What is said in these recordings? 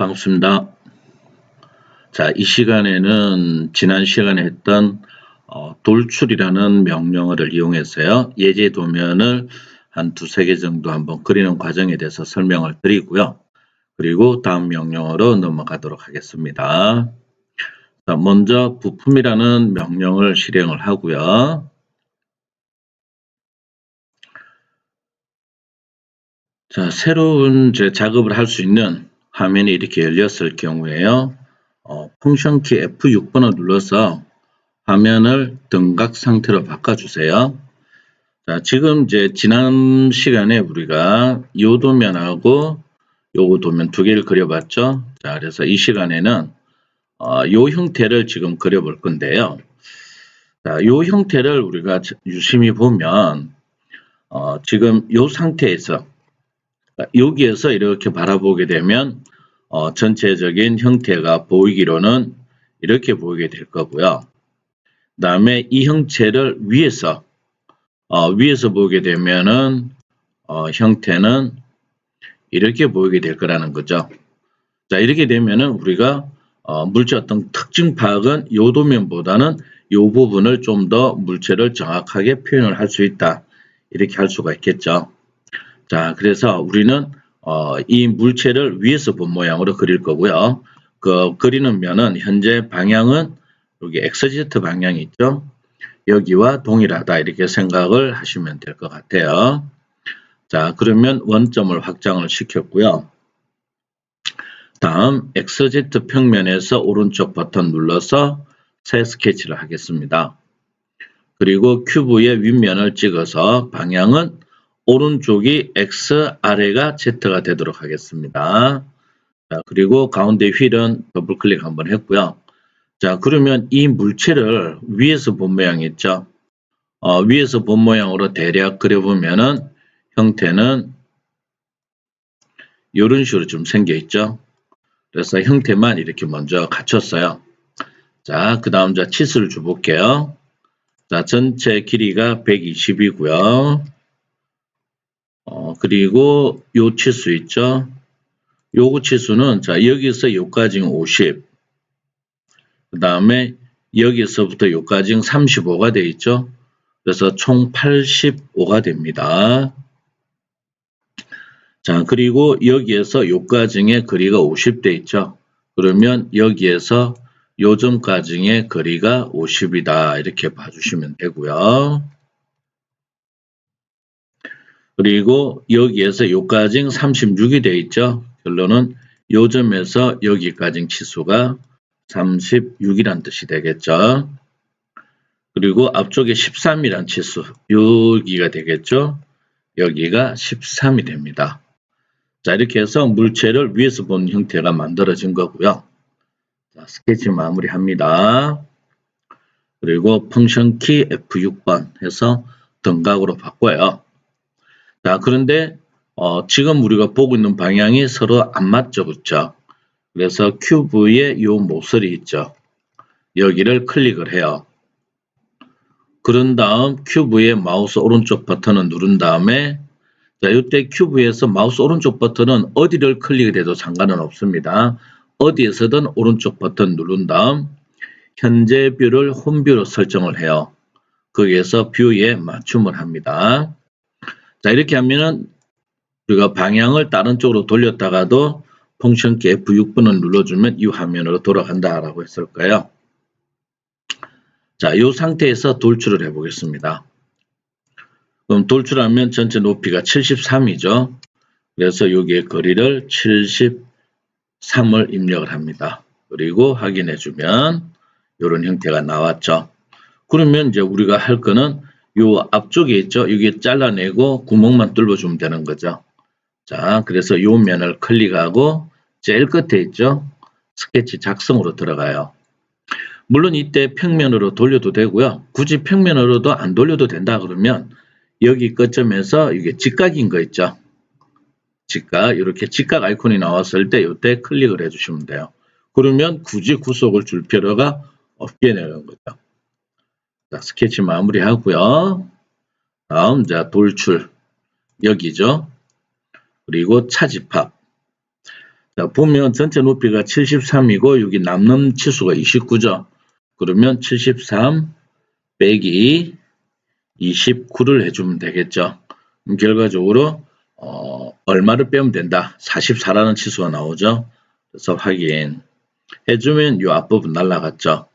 반갑습니다. 자, 이 시간에는 지난 시간에 했던 돌출이라는 명령어를 이용해서요. 예제 도면을 한 두세 개 정도 한번 그리는 과정에 대해서 설명을 드리고요. 그리고 다음 명령어로 넘어가도록 하겠습니다. 자, 먼저 부품이라는 명령을 실행을 하고요. 자, 새로운 작업을 할 수 있는 화면이 이렇게 열렸을 경우에요. 펑션 키 F6번을 눌러서 화면을 등각 상태로 바꿔주세요. 자, 지금 지난 시간에 우리가 이 도면하고 요 도면 두 개를 그려봤죠. 자, 그래서 이 시간에는 요 형태를 지금 그려볼 건데요. 자, 요 형태를 우리가 유심히 보면 지금 요 상태에서 여기에서 이렇게 바라보게 되면 전체적인 형태가 보이기로는 이렇게 보이게 될 거고요. 그 다음에 이 형체를 위에서 보게 되면은 형태는 이렇게 보이게 될 거라는 거죠. 자, 이렇게 되면은 우리가 물체 어떤 특징 파악은 요 도면보다는 요 부분을 좀 더 물체를 정확하게 표현을 할 수 있다. 이렇게 할 수가 있겠죠. 자, 그래서 우리는 이 물체를 위에서 본 모양으로 그릴 거고요. 그 그리는 면은 현재 방향은 여기 XZ 방향이 있죠. 여기와 동일하다 이렇게 생각을 하시면 될 것 같아요. 자, 그러면 원점을 확장을 시켰고요. 다음 XZ 평면에서 오른쪽 버튼 눌러서 새 스케치를 하겠습니다. 그리고 큐브의 윗면을 찍어서 방향은 오른쪽이 X, 아래가 Z가 되도록 하겠습니다. 자, 그리고 가운데 휠은 더블 클릭 한번 했고요. 자, 그러면 이 물체를 위에서 본 모양이 있죠. 위에서 본 모양으로 대략 그려보면은 형태는 이런 식으로 좀 생겨 있죠. 그래서 형태만 이렇게 먼저 갖췄어요. 자, 그 다음 치수를 줘볼게요. 자, 전체 길이가 120이고요. 그리고 요 치수 있죠. 요거 치수는 자, 여기서 요까지는 50. 그 다음에 여기서부터 요까지는 35가 돼 있죠. 그래서 총 85가 됩니다. 자, 그리고 여기에서 요까지의 거리가 50돼 있죠. 그러면 여기에서 요점까지의 거리가 50이다. 이렇게 봐주시면 되고요. 그리고 여기에서 요까지는 36이 돼 있죠. 결론은 요점에서 여기까지 치수가 36이란 뜻이 되겠죠. 그리고 앞쪽에 13이란 치수, 여기가 되겠죠. 여기가 13이 됩니다. 자, 이렇게 해서 물체를 위에서 본 형태가 만들어진 거고요. 자, 스케치 마무리합니다. 그리고 펑션 키 F6번 해서 등각으로 바꿔요. 자, 그런데 지금 우리가 보고 있는 방향이 서로 안 맞죠, 그렇죠? 그래서 큐브의 이 모서리 있죠. 여기를 클릭을 해요. 그런 다음 큐브의 마우스 오른쪽 버튼을 누른 다음에 자, 이때 큐브에서 마우스 오른쪽 버튼은 어디를 클릭해도 상관은 없습니다. 어디에서든 오른쪽 버튼 누른 다음 현재 뷰를 홈뷰로 설정을 해요. 거기에서 뷰에 맞춤을 합니다. 자, 이렇게 하면은 우리가 방향을 다른 쪽으로 돌렸다가도 펑션 키 F6번을 눌러주면 이 화면으로 돌아간다라고 했을까요? 자, 이 상태에서 돌출을 해보겠습니다. 그럼 돌출하면 전체 높이가 73이죠. 그래서 여기에 거리를 73을 입력을 합니다. 그리고 확인해주면 이런 형태가 나왔죠. 그러면 이제 우리가 할 거는 요 앞쪽에 있죠. 여기 잘라내고 구멍만 뚫어주면 되는 거죠. 자, 그래서 요 면을 클릭하고 제일 끝에 있죠. 스케치 작성으로 들어가요. 물론 이때 평면으로 돌려도 되고요. 굳이 평면으로도 안 돌려도 된다 그러면 여기 끝점에서 이게 직각인 거 있죠. 직각, 이렇게 직각 아이콘이 나왔을 때 이때 클릭을 해주시면 돼요. 그러면 굳이 구속을 줄 필요가 없게 되는 거죠. 자, 스케치 마무리하고요. 다음 돌출 여기죠. 그리고 차집합. 자, 보면 전체 높이가 73이고 여기 남는 치수가 29죠. 그러면 73 빼기 29를 해주면 되겠죠. 그럼 결과적으로 얼마를 빼면 된다. 44라는 치수가 나오죠. 그래서 확인해주면 이 앞부분 날라갔죠.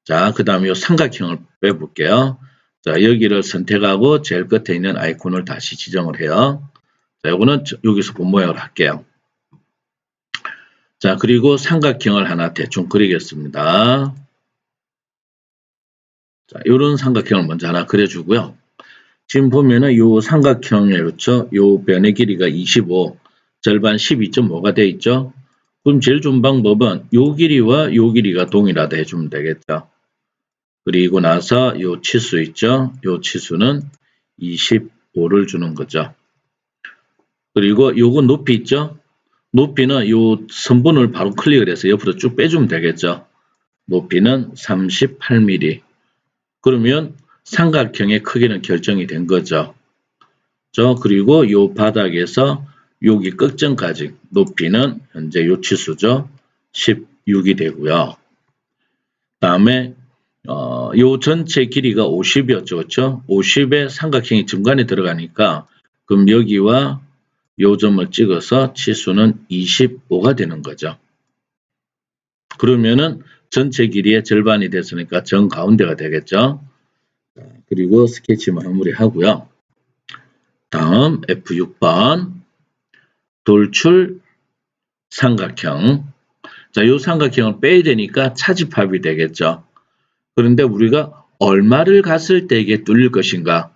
자, 그 다음에 이 삼각형을 빼볼게요. 자, 여기를 선택하고 제일 끝에 있는 아이콘을 다시 지정을 해요. 자, 요거는 여기서 본 모양을 할게요. 자, 그리고 삼각형을 하나 대충 그리겠습니다. 자, 요런 삼각형을 먼저 하나 그려주고요. 지금 보면은 요 삼각형에 그렇죠? 요 변의 길이가 25, 절반 12.5가 돼 있죠? 그럼 제일 좋은 방법은 요 길이와 요 길이가 동일하다 해주면 되겠죠? 그리고 나서 요 치수 있죠? 요 치수는 25를 주는 거죠. 그리고 요거 높이 있죠? 높이는 요 선분을 바로 클릭을 해서 옆으로 쭉 빼주면 되겠죠. 높이는 38mm. 그러면 삼각형의 크기는 결정이 된 거죠. 그리고 요 바닥에서 여기 끝점까지 높이는 현재 요 치수죠. 16이 되고요. 다음에 요 전체 길이가 50이었죠. 그렇죠? 50에 삼각형이 중간에 들어가니까 그럼 여기와 요 점을 찍어서 치수는 25가 되는 거죠. 그러면은 전체 길이의 절반이 됐으니까 정 가운데가 되겠죠. 그리고 스케치 마무리하고요. 다음 F6번 돌출 삼각형. 자, 요 삼각형을 빼야 되니까 차집합이 되겠죠. 그런데 우리가 얼마를 갔을 때 이게 뚫릴 것인가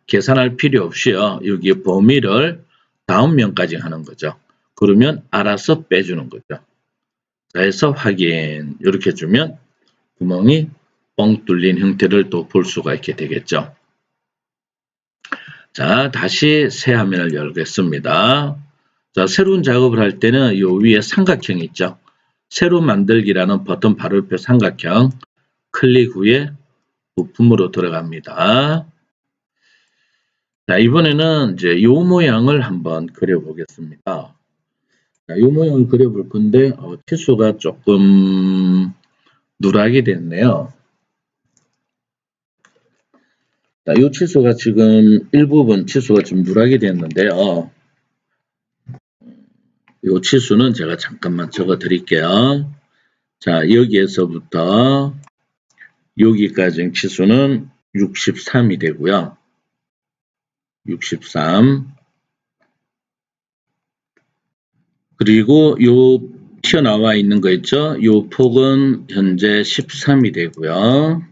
계산할 필요 없이요. 여기 범위를 다음 면까지 하는 거죠. 그러면 알아서 빼주는 거죠. 그래서 확인 이렇게 해주면 구멍이 뻥 뚫린 형태를 또 볼 수가 있게 되겠죠. 자, 다시 새 화면을 열겠습니다. 자, 새로운 작업을 할 때는 요 위에 삼각형이 있죠. 새로 만들기라는 버튼 바로 옆에 삼각형 클릭 후에 부품으로 들어갑니다. 자, 이번에는 이제 요 모양을 한번 그려보겠습니다. 자, 요 모양을 그려볼 건데 치수가 조금 누락이 됐네요. 자, 요 치수가 지금 일부분 치수가 좀 누락이 됐는데요. 요 치수는 제가 잠깐만 적어 드릴게요. 자, 여기에서부터 여기까지 치수는 63이 되고요. 63. 그리고 요 튀어나와 있는 거 있죠? 요 폭은 현재 13이 되고요.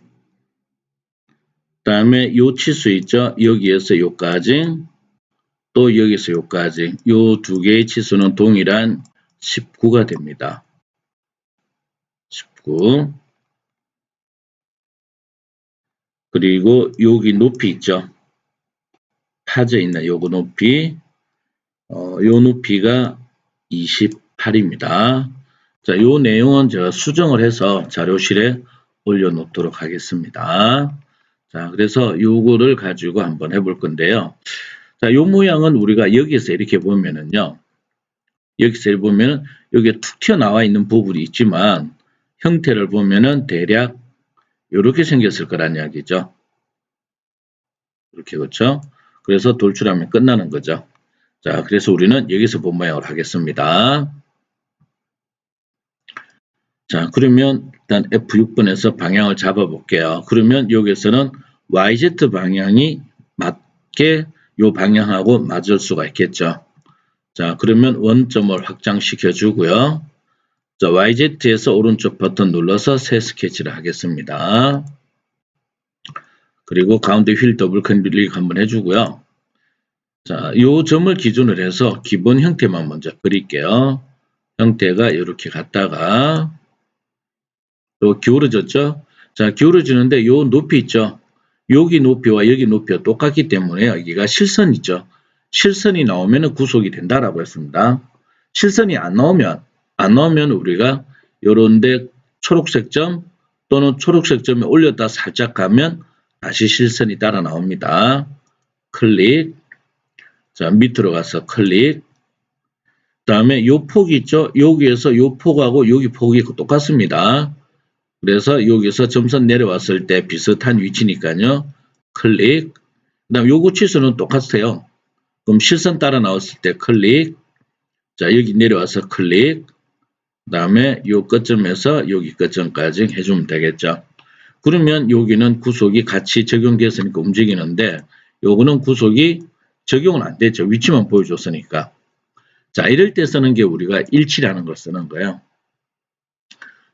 그 다음에 요 치수 있죠? 여기에서 요까지 또 여기서 요까지 요 두 개의 치수는 동일한 19가 됩니다. 19. 그리고 여기 높이 있죠? 파져 있는 요거 높이 요 높이가 28입니다. 자, 요 내용은 제가 수정을 해서 자료실에 올려놓도록 하겠습니다. 자, 그래서 요거를 가지고 한번 해볼 건데요. 자, 요 모양은 우리가 여기서 이렇게 보면은요. 여기서 보면은 여기에 툭 튀어나와 있는 부분이 있지만 형태를 보면은 대략 이렇게 생겼을 거란 이야기죠. 이렇게 그렇죠? 그래서 돌출하면 끝나는 거죠. 자, 그래서 우리는 여기서 본 모양을 하겠습니다. 자, 그러면 일단 F6번에서 방향을 잡아 볼게요. 그러면 여기서는 YZ 방향이 맞게 요 방향하고 맞을 수가 있겠죠. 자, 그러면 원점을 확장시켜 주고요. 자, YZ에서 오른쪽 버튼 눌러서 새 스케치를 하겠습니다. 그리고 가운데 휠 더블 클릭 한번 해주고요. 자, 요 점을 기준으로 해서 기본 형태만 먼저 그릴게요. 형태가 이렇게 갔다가 또 기울어졌죠? 자, 기울어지는데 요 높이 있죠? 여기 높이와 여기 높이가 똑같기 때문에 여기가 실선 있죠? 실선이 나오면 구속이 된다라고 했습니다. 실선이 안 나오면 우리가 요런데 초록색 점 또는 초록색 점에 올렸다 살짝 가면 다시 실선이 따라 나옵니다. 클릭. 자, 밑으로 가서 클릭. 다음에 요 폭이 있죠? 여기에서 요 폭하고 여기 폭이 똑같습니다. 그래서 여기서 점선 내려왔을 때 비슷한 위치니까요. 클릭. 그 다음 요구 치수는 똑같아요. 그럼 실선 따라 나왔을 때 클릭. 자, 여기 내려와서 클릭. 그 다음에 요 끝점에서 여기 끝점까지 해주면 되겠죠. 그러면 여기는 구속이 같이 적용됐으니까 움직이는데 요거는 구속이 적용은 안 됐죠. 위치만 보여줬으니까. 자, 이럴 때 쓰는 게 우리가 일치라는 걸 쓰는 거예요.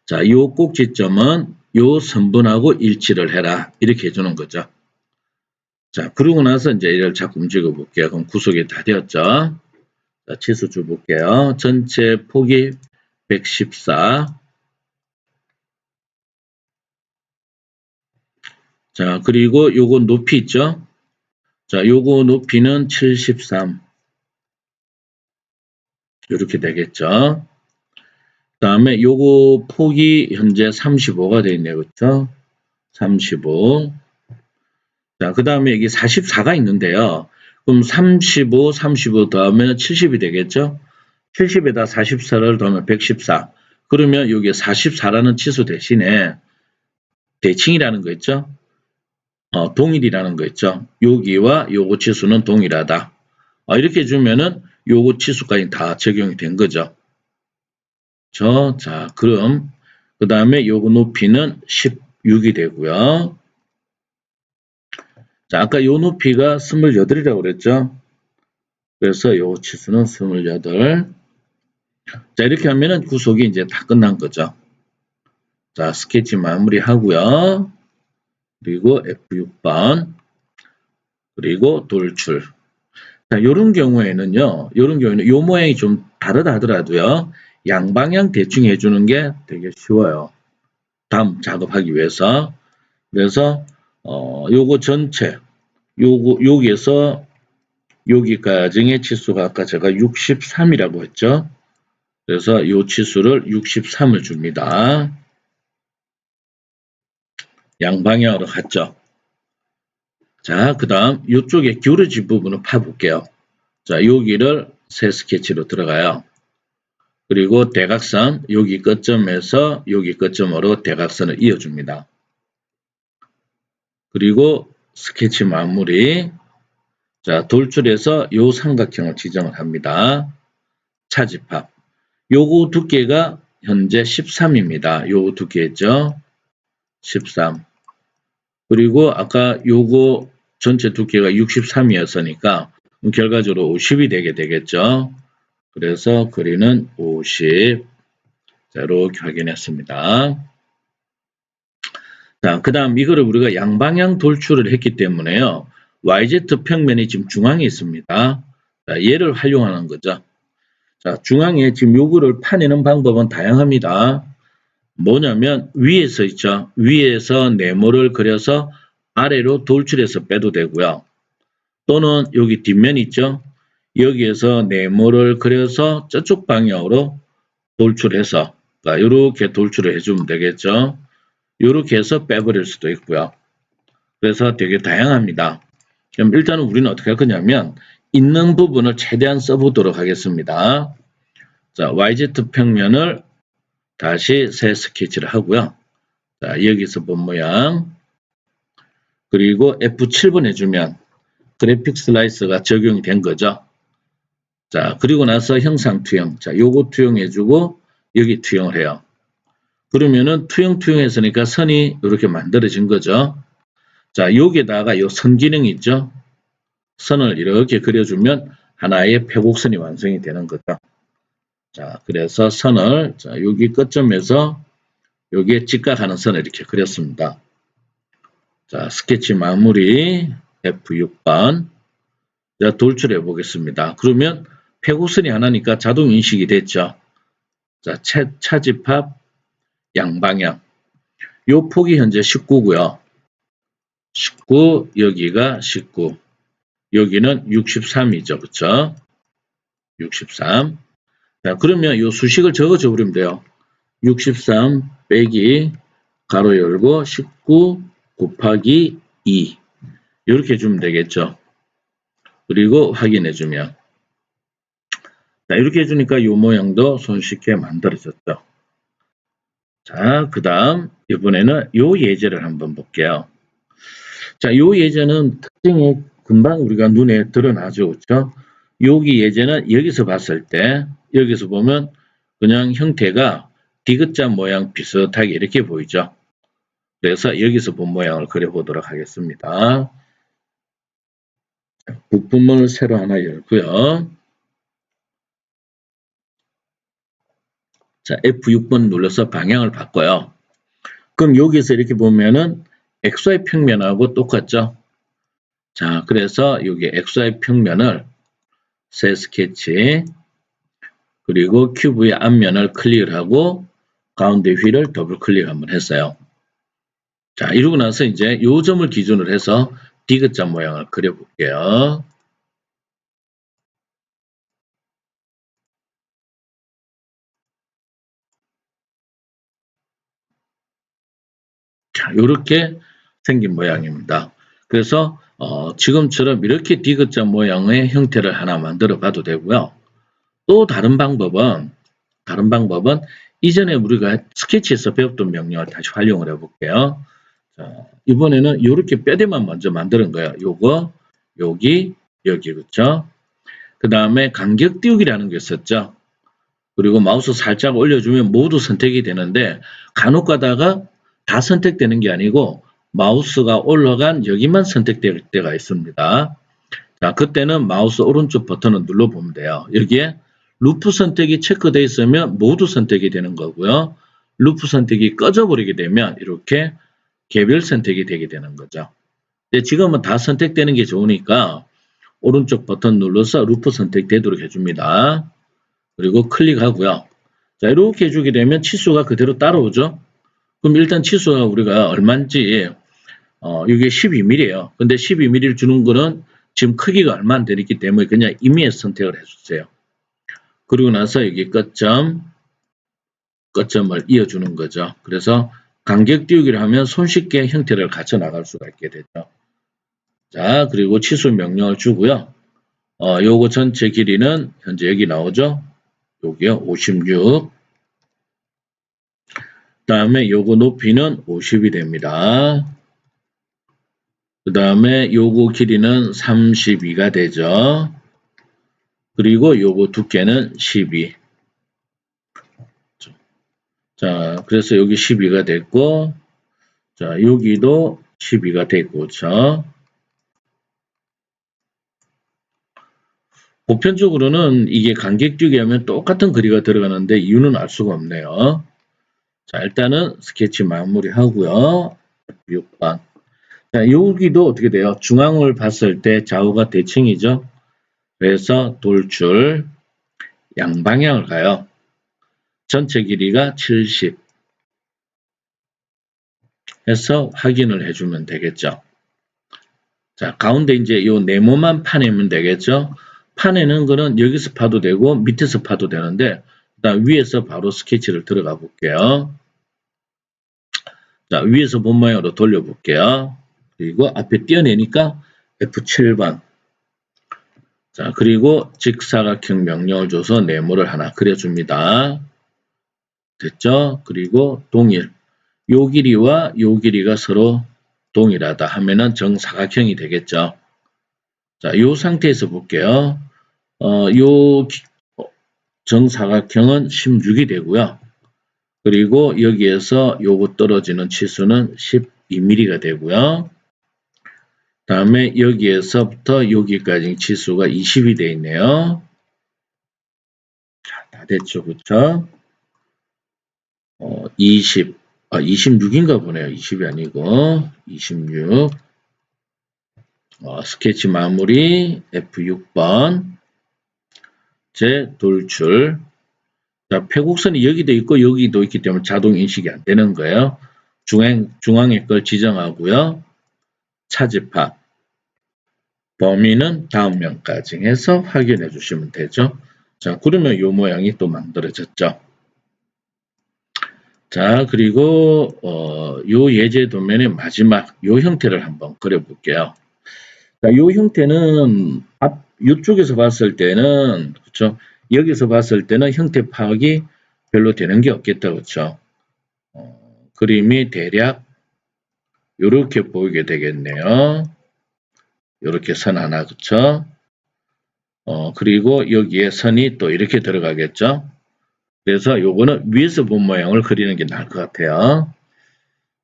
자, 요 꼭지점은 요 선분하고 일치를 해라. 이렇게 해주는 거죠. 자, 그러고 나서 이제 이걸 자꾸 움직여 볼게요. 그럼 구속이 다 되었죠. 자, 치수 줘 볼게요. 전체 폭이 114. 자, 그리고 요거 높이 있죠? 자, 요거 높이는 73. 이렇게 되겠죠. 그 다음에 요거 폭이 현재 35가 되어 있네요. 그렇죠? 35. 자, 그 다음에 여기 44가 있는데요. 그럼 35, 35 더하면 70이 되겠죠? 70에다 44를 더하면 114. 그러면 여기 44라는 치수 대신에 대칭이라는 거 있죠? 동일이라는 거 있죠? 여기와 요거 치수는 동일하다. 이렇게 주면은 요거 치수까지 다 적용이 된 거죠. 자, 그럼 그 다음에 요거 높이는 16이 되고요. 자, 아까 요 높이가 28이라고 그랬죠? 그래서 요 치수는 28. 자, 이렇게 하면은 구속이 이제 다 끝난 거죠. 자, 스케치 마무리 하고요. 그리고 F6번. 그리고 돌출. 자, 요런 경우에는 요 모양이 좀 다르다 하더라도요. 양방향 대충 해주는 게 되게 쉬워요. 다음 작업하기 위해서. 그래서, 요거 전체, 여기에서 여기까지의 치수가 아까 제가 63이라고 했죠. 그래서 요 치수를 63을 줍니다. 양방향으로 갔죠. 자, 그 다음 이쪽에 기울어진 부분을 파볼게요. 자, 여기를 새 스케치로 들어가요. 그리고 대각선 여기 끝점에서 여기 끝점으로 대각선을 이어줍니다. 그리고 스케치 마무리. 자, 돌출해서 요 삼각형을 지정을 합니다. 차집합. 요거 두께가 현재 13입니다. 요 두께죠. 13. 그리고 아까 요거 전체 두께가 63이었으니까 결과적으로 50이 되게 되겠죠. 그래서 거리는 50. 자, 이렇게 확인했습니다. 자, 그 다음 이거를 우리가 양방향 돌출을 했기 때문에요. YZ 평면이 지금 중앙에 있습니다. 자, 얘를 활용하는 거죠. 자, 중앙에 지금 요거를 파내는 방법은 다양합니다. 뭐냐면 위에서 있죠. 위에서 네모를 그려서 아래로 돌출해서 빼도 되고요. 또는 여기 뒷면 있죠. 여기에서 네모를 그려서 저쪽 방향으로 돌출해서 이렇게 돌출을 해주면 되겠죠. 이렇게 해서 빼버릴 수도 있고요. 그래서 되게 다양합니다. 그럼 일단은 우리는 어떻게 할 거냐면 있는 부분을 최대한 써보도록 하겠습니다. 자, YZ 평면을 다시 새 스케치를 하고요. 자, 여기서 본 모양. 그리고 F7번 해주면 그래픽 슬라이스가 적용이 된 거죠. 자, 그리고 나서 형상 투영. 자, 요거 투영해주고 여기 투영을 해요. 그러면은 투영했으니까 선이 이렇게 만들어진 거죠. 자, 여기에다가 요 선 기능이 있죠. 선을 이렇게 그려주면 하나의 표곡선이 완성이 되는 거죠. 자, 그래서 선을, 자, 여기 끝점에서 여기에 직각하는 선을 이렇게 그렸습니다. 자, 스케치 마무리 F6번. 자, 돌출해 보겠습니다. 그러면 표곡선이 하나니까 자동 인식이 됐죠. 자, 차집합 양방향. 요 폭이 현재 19고요. 19, 여기가 19. 여기는 63이죠. 그쵸? 63. 자, 그러면 요 수식을 적어줘 버리면 돼요. 63 빼기 가로 열고 19 곱하기 2. 이렇게 주면 되겠죠. 그리고 확인해 주면. 자, 이렇게 해주니까 이 모양도 손쉽게 만들어졌죠. 자, 그 다음 이번에는 이 예제를 한번 볼게요. 자, 이 예제는 특징이 금방 우리가 눈에 드러나죠. 그렇죠? 여기 예제는 여기서 봤을 때 여기서 보면 그냥 형태가 디귿자 모양 비슷하게 이렇게 보이죠. 그래서 여기서 본 모양을 그려보도록 하겠습니다. 부품을 새로 하나 열고요. 자, F6번 눌러서 방향을 바꿔요. 그럼 여기서 이렇게 보면은 XY 평면하고 똑같죠? 자, 그래서 여기 XY 평면을 새 스케치, 그리고 큐브의 앞면을 클릭하고 가운데 휠을 더블 클릭 한번 했어요. 자, 이러고 나서 이제 요 점을 기준으로 해서 디귿자 모양을 그려볼게요. 자, 요렇게 생긴 모양입니다. 그래서 지금처럼 이렇게 디귿자 모양의 형태를 하나 만들어 봐도 되고요. 또 다른 방법은 이전에 우리가 스케치에서 배웠던 명령을 다시 활용을 해볼게요. 자, 이번에는 이렇게 뼈대만 먼저 만드는 거예요. 요거, 여기, 여기, 그쵸? 그 다음에 간격 띄우기라는 게 있었죠. 그리고 마우스 살짝 올려주면 모두 선택이 되는데 간혹 가다가 다 선택되는 게 아니고 마우스가 올라간 여기만 선택될 때가 있습니다. 자, 그때는 마우스 오른쪽 버튼을 눌러보면 돼요. 여기에 루프 선택이 체크되어 있으면 모두 선택이 되는 거고요. 루프 선택이 꺼져버리게 되면 이렇게 개별 선택이 되게 되는 거죠. 근데 지금은 다 선택되는 게 좋으니까 오른쪽 버튼 눌러서 루프 선택되도록 해줍니다. 그리고 클릭하고요. 자, 이렇게 해주게 되면 치수가 그대로 따라오죠. 그럼 일단 치수가 우리가 얼마인지 이게 12mm예요. 근데 12mm를 주는 거는 지금 크기가 얼마 안 되기 때문에 그냥 임의에서 선택을 해주세요. 그리고 나서 여기 끝점을 이어주는 거죠. 그래서 간격 띄우기를 하면 손쉽게 형태를 갖춰 나갈 수가 있게 되죠. 자, 그리고 치수 명령을 주고요. 요거 전체 길이는 현재 여기 나오죠. 여기요, 56. 그 다음에 요거 높이는 50이 됩니다. 그 다음에 요거 길이는 32가 되죠. 그리고 요거 두께는 12. 자, 그래서 여기 12가 됐고, 자, 여기도 12가 됐고, 그렇죠? 보편적으로는 이게 간격 띄우기 하면 똑같은 거리가 들어가는데 이유는 알 수가 없네요. 자, 일단은 스케치 마무리하고요. 6번. 자, 여기도 어떻게 돼요? 중앙을 봤을 때 좌우가 대칭이죠. 그래서 돌출 양방향을 가요. 전체 길이가 70 해서 확인을 해주면 되겠죠. 자, 가운데 이제 요 네모만 파내면 되겠죠. 파내는 거는 여기서 파도 되고 밑에서 파도 되는데 그다음 위에서 바로 스케치를 들어가 볼게요. 자, 위에서 본 모양으로 돌려볼게요. 그리고 앞에 띄어내니까 F7번. 자, 그리고 직사각형 명령을 줘서 네모를 하나 그려줍니다. 됐죠? 그리고 동일. 요 길이와 요 길이가 서로 동일하다 하면은 정사각형이 되겠죠. 자, 요 상태에서 볼게요. 요 정사각형은 16이 되고요. 그리고 여기에서 요거 떨어지는 치수는 12mm가 되고요. 다음에 여기에서부터 여기까지 치수가 20이 되어 있네요. 자, 다 됐죠, 그쵸? 26인가 보네요. 20이 아니고 26. 스케치 마무리 F6번 재돌출. 자, 폐곡선이 여기도 있고 여기도 있기 때문에 자동 인식이 안 되는 거예요. 중앙에 걸 지정하고요. 차집합. 범위는 다음 면까지 해서 확인해 주시면 되죠. 자, 그러면 이 모양이 또 만들어졌죠. 자, 그리고 요 예제 도면의 마지막 요 형태를 한번 그려볼게요. 자, 요 형태는 이쪽에서 봤을 때는 그렇죠. 여기서 봤을 때는 형태 파악이 별로 되는 게 없겠다. 그렇죠? 그림이 대략 이렇게 보이게 되겠네요. 이렇게 선 하나, 그쵸? 그리고 여기에 선이 또 이렇게 들어가겠죠? 그래서 요거는 위에서 본 모양을 그리는 게 나을 것 같아요.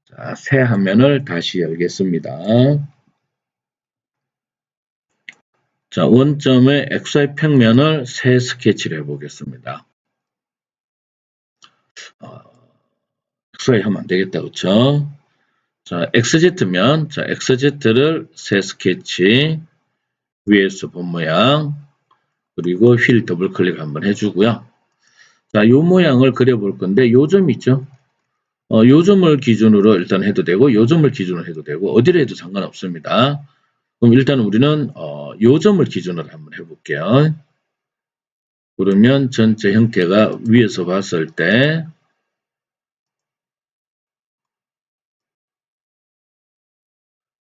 자, 새 화면을 다시 열겠습니다. 자, 원점의 XY 평면을 새 스케치를 해보겠습니다. XY 하면 안 되겠다, 그쵸? 자, XZ면, 자, XZ를 새 스케치, 위에서 본 모양, 그리고 휠 더블 클릭 한번 해주고요. 자, 요 모양을 그려볼 건데, 요 점 있죠? 요 점을 기준으로 일단 해도 되고, 요 점을 기준으로 해도 되고, 어디를 해도 상관없습니다. 그럼 일단 우리는, 요 점을 기준으로 한번 해볼게요. 그러면 전체 형태가 위에서 봤을 때,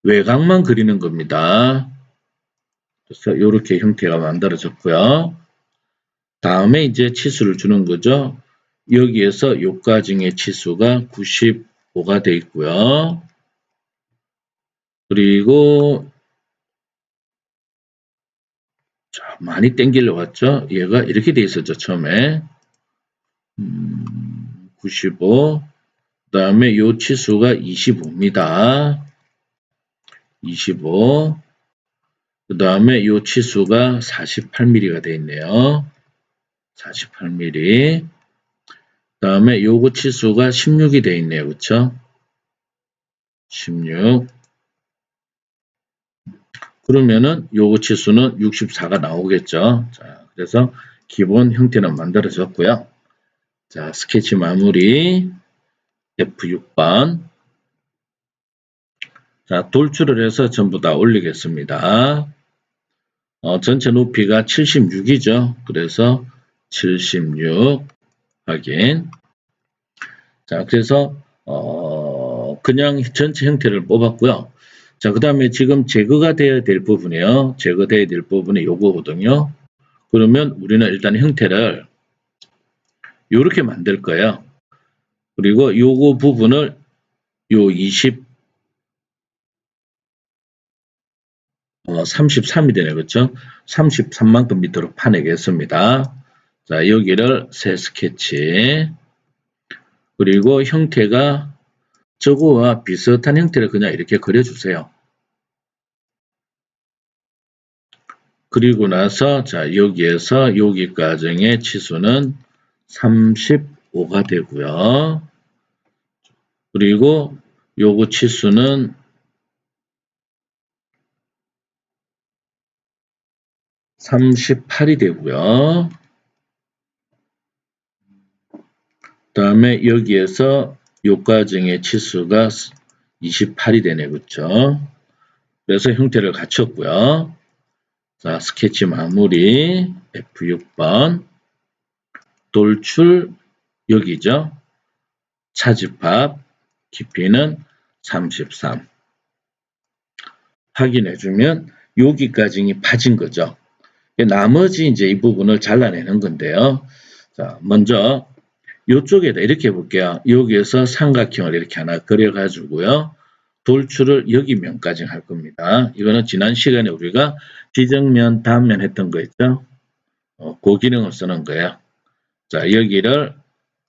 외곽만 그리는 겁니다. 그래서 이렇게 형태가 만들어졌고요. 다음에 이제 치수를 주는 거죠. 여기에서 요까지의 치수가 95가 돼 있고요. 그리고 자, 많이 땡기려고 했죠. 얘가 이렇게 돼 있었죠. 처음에 95, 그 다음에 요 치수가 25입니다. 25, 그 다음에 요 치수가 48mm가 돼 있네요. 48mm. 그 다음에 요거 치수가 16이 돼 있네요. 그쵸? 16. 그러면은 요거 치수는 64가 나오겠죠. 자, 그래서 기본 형태는 만들어졌고요. 자, 스케치 마무리 F6번. 자, 돌출을 해서 전부 다 올리겠습니다. 전체 높이가 76이죠. 그래서 76 확인. 자, 그래서 그냥 전체 형태를 뽑았고요. 자, 그 다음에 지금 제거가 되어야 될 부분이요. 제거되어야 될 부분이 요거거든요. 그러면 우리는 일단 형태를 이렇게 만들 거예요. 그리고 요거 부분을 요 33이 되네, 그렇죠? 33만큼 밑으로 파내겠습니다. 자, 여기를 새 스케치. 그리고 형태가 저거와 비슷한 형태를 그냥 이렇게 그려주세요. 그리고 나서 자, 여기에서 여기까지의 치수는 35가 되고요. 그리고 요거 치수는 38이 되고요. 그 다음에 여기에서 요과정의 치수가 28이 되네, 그쵸? 그래서 형태를 갖췄고요. 자, 스케치 마무리 F6번. 돌출 여기죠. 차집합 깊이는 33. 확인해주면 여기까지 파진 거죠. 나머지 이제 이 부분을 잘라내는 건데요. 자, 먼저 이쪽에다 이렇게 해볼게요. 여기에서 삼각형을 이렇게 하나 그려가지고요. 돌출을 여기 면까지 할 겁니다. 이거는 지난 시간에 우리가 지정면, 단면 했던 거 있죠? 그 기능을 쓰는 거예요. 자, 여기를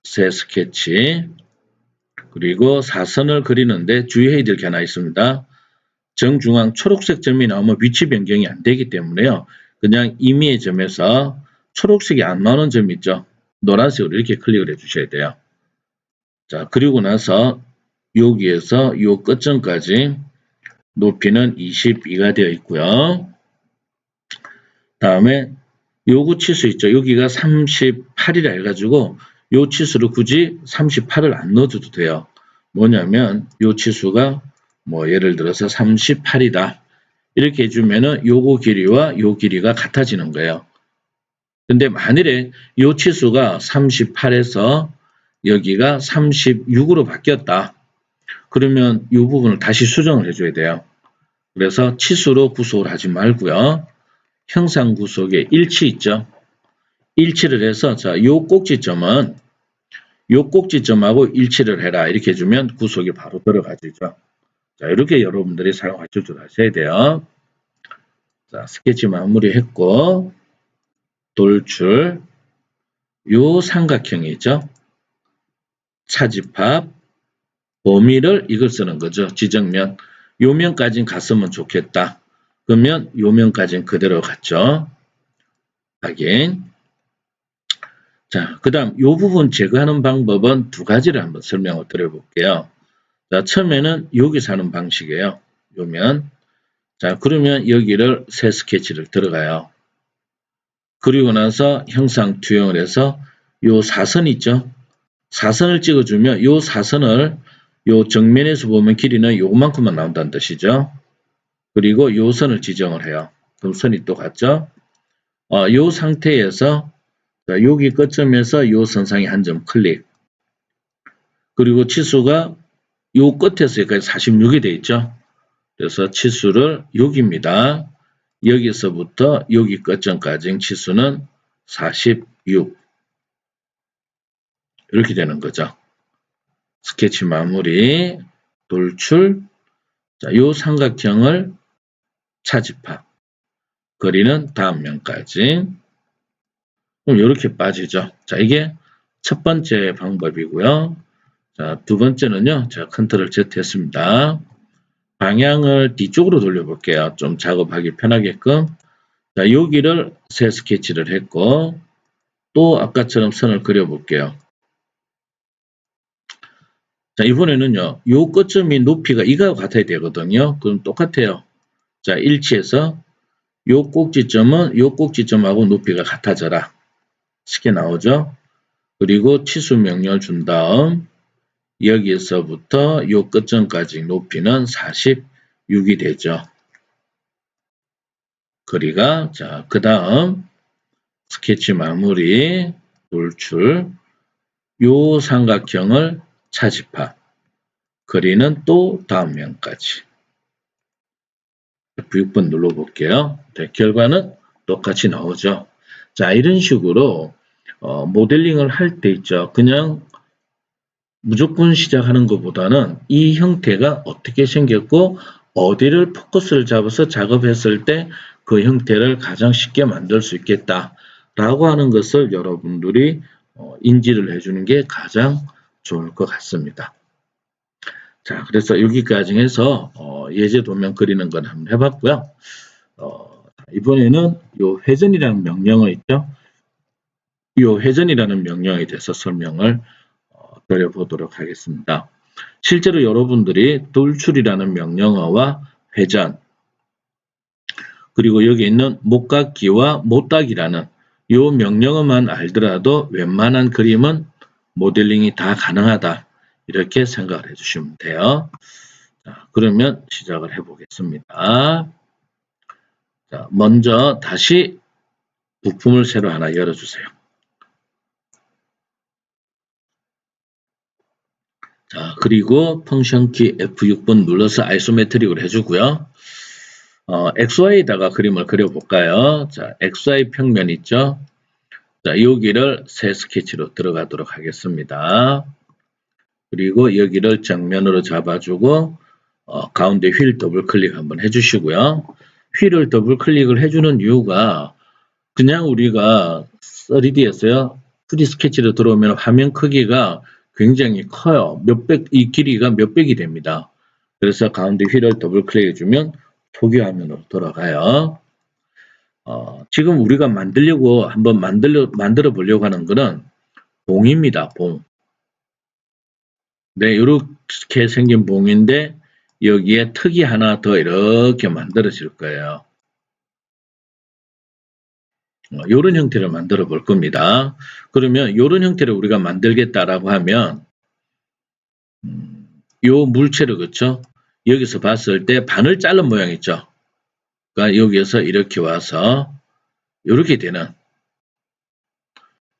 새 스케치, 그리고 사선을 그리는데 주의해야 될 게 하나 있습니다. 정중앙 초록색 점이 나오면 위치 변경이 안 되기 때문에요. 그냥 임의의 점에서 초록색이 안 나오는 점 있죠? 노란색으로 이렇게 클릭을 해 주셔야 돼요. 자, 그리고 나서 여기에서 요 끝점까지 높이는 22가 되어 있고요. 다음에 요거 치수 있죠? 여기가 38이라 해가지고 요 치수를 굳이 38을 안 넣어줘도 돼요. 뭐냐면 요 치수가 뭐 예를 들어서 38이다. 이렇게 해주면은 요거 길이와 요 길이가 같아지는 거예요. 근데 만일에 요 치수가 38에서 여기가 36으로 바뀌었다. 그러면 이 부분을 다시 수정을 해줘야 돼요. 그래서 치수로 구속을 하지 말고요. 형상 구속에 일치 있죠. 일치를 해서 자, 요 꼭지점은 요 꼭지점하고 일치를 해라 이렇게 해주면 구속이 바로 들어가지죠. 자, 이렇게 여러분들이 사용하실 줄 아셔야 돼요. 자, 스케치 마무리했고 돌출 요 삼각형이죠. 차집합 범위를 이걸 쓰는 거죠. 지정면 요 면까지는 갔으면 좋겠다. 그러면 요 면까지는 그대로 갔죠. 확인. 자, 그 다음 요 부분 제거하는 방법은 두 가지를 한번 설명을 드려볼게요. 자, 처음에는 여기서 하는 방식이에요. 요면. 자, 그러면 여기를 새 스케치를 들어가요. 그리고 나서 형상 투영을 해서 요 사선 있죠? 사선을 찍어주면 요 사선을 요 정면에서 보면 길이는 요만큼만 나온다는 뜻이죠. 그리고 요 선을 지정을 해요. 그럼 선이 또 같죠? 요 상태에서 여기 끝점에서 요 선상에 한 점 클릭. 그리고 치수가 요 끝에서 여기까지 46이 되어 있죠. 그래서 치수를 6입니다. 여기서부터 여기 끝점까지 치수는 46. 이렇게 되는 거죠. 스케치 마무리, 돌출, 자, 요 삼각형을 차집합, 거리는 다음 면까지. 그럼 이렇게 빠지죠. 자, 이게 첫 번째 방법이고요. 자, 두 번째는요. 제가 컨트롤 Z 했습니다. 방향을 뒤쪽으로 돌려볼게요. 좀 작업하기 편하게끔. 자, 여기를 새 스케치를 했고 또 아까처럼 선을 그려볼게요. 자, 이번에는요. 요 끝점이 높이가 이거와 같아야 되거든요. 그럼 똑같아요. 자, 일치해서 요 꼭지점은 요 꼭지점하고 높이가 같아져라. 쉽게 나오죠. 그리고 치수 명령을 준 다음 여기서부터 요 끝점까지 높이는 46이 되죠. 거리가 자, 그 다음 스케치 마무리 돌출 요 삼각형을 차집합 거리는 또 다음 면까지 F6번 눌러볼게요. 네, 결과는 똑같이 나오죠. 자, 이런 식으로 모델링을 할 때 있죠. 그냥 무조건 시작하는 것보다는 이 형태가 어떻게 생겼고 어디를 포커스를 잡아서 작업했을 때 그 형태를 가장 쉽게 만들 수 있겠다라고 하는 것을 여러분들이 인지를 해주는 게 가장 좋을 것 같습니다. 자, 그래서 여기까지 해서 예제 도면 그리는 건 한번 해봤고요. 이번에는 요 회전이라는 명령어 있죠? 요 회전이라는 명령에 대해서 설명을 드려보도록 하겠습니다. 실제로 여러분들이 돌출이라는 명령어와 회전 그리고 여기 있는 못깎기와 못따기라는 요 명령어만 알더라도 웬만한 그림은 모델링이 다 가능하다 이렇게 생각을 해주시면 돼요. 자, 그러면 시작을 해보겠습니다. 자, 먼저 다시 부품을 새로 하나 열어주세요. 자, 그리고 펑션키 F6번 눌러서 아이소메트릭을 해주고요. XY에다가 그림을 그려볼까요? 자, XY 평면 있죠? 자, 여기를 새 스케치로 들어가도록 하겠습니다. 그리고 여기를 정면으로 잡아주고 가운데 휠 더블 클릭 한번 해주시고요. 휠을 더블 클릭을 해주는 이유가 그냥 우리가 3D에서요. 2D 스케치로 들어오면 화면 크기가 굉장히 커요. 이 길이가 몇백이 됩니다. 그래서 가운데 휠을 더블 클릭해주면 초기 화면으로 돌아가요. 지금 우리가 만들려고 한번 만들어 보려고 하는 거는 봉입니다. 봉. 네, 이렇게 생긴 봉인데 여기에 턱이 하나 더 이렇게 만들어질 거예요. 이런 형태를 만들어 볼 겁니다. 그러면 이런 형태를 우리가 만들겠다라고 하면 요 물체를 그렇죠? 여기서 봤을 때 반을 자른 모양 있죠? 그러니까 여기에서 이렇게 와서 이렇게 되는